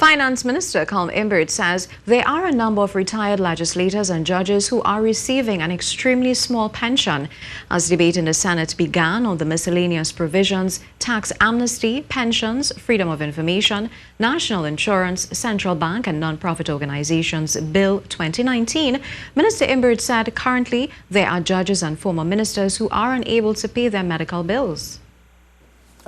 Finance Minister Colm Imbert says there are a number of retired legislators and judges who are receiving an extremely small pension. As debate in the Senate began on the Miscellaneous Provisions, Tax Amnesty, Pensions, Freedom of Information, National Insurance, Central Bank and Non-Profit Organizations Bill 2019, Minister Imbert said currently there are judges and former ministers who are unable to pay their medical bills.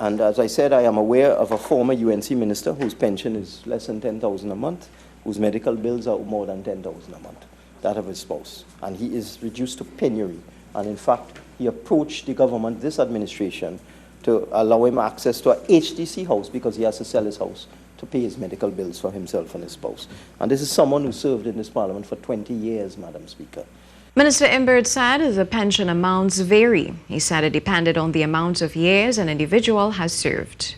And as I said, I am aware of a former UNC minister whose pension is less than $10,000 a month, whose medical bills are more than $10,000 a month, that of his spouse. And he is reduced to penury. And in fact, he approached the government, this administration, to allow him access to a HDC house because he has to sell his house to pay his medical bills for himself and his spouse. And this is someone who served in this parliament for 20 years, Madam Speaker. Minister Imbert said the pension amounts vary. He said it depended on the amount of years an individual has served.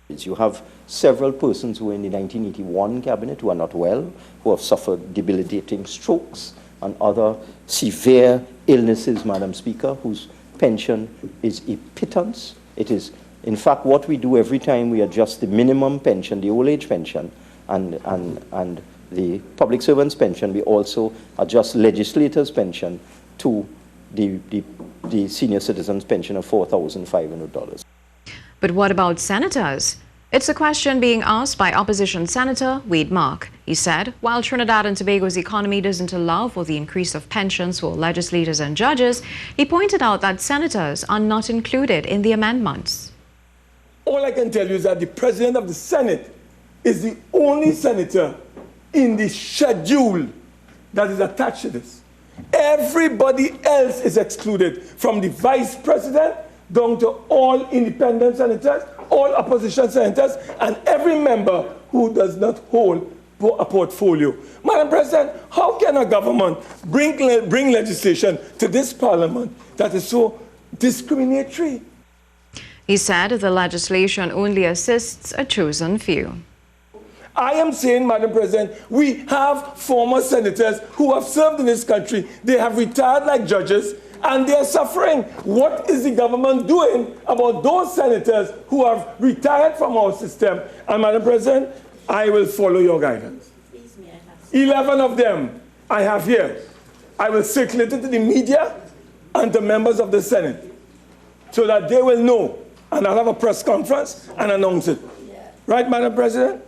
You have several persons who were in the 1981 cabinet who are not well, who have suffered debilitating strokes and other severe illnesses, Madam Speaker, whose pension is a pittance. It is, in fact, what we do every time we adjust the minimum pension, the old age pension, and the public servant's pension, we also adjust legislators' pension to the senior citizen's pension of $4,500. But what about senators? It's a question being asked by opposition Senator Wade Mark. He said, while Trinidad and Tobago's economy doesn't allow for the increase of pensions for legislators and judges, he pointed out that senators are not included in the amendments. All I can tell you is that the President of the Senate is the only senator in the schedule that is attached to this. Everybody else is excluded, from the Vice President down to all independent senators, all opposition senators, and every member who does not hold a portfolio. Madam President, how can a government bring legislation to this parliament that is so discriminatory? He said the legislation only assists a chosen few. I am saying, Madam President, we have former senators who have served in this country. They have retired like judges, and they are suffering. What is the government doing about those senators who have retired from our system? And, Madam President, I will follow your guidance. 11 of them I have here. I will circulate it to the media and to members of the Senate so that they will know, and I'll have a press conference and announce it. Right, Madam President?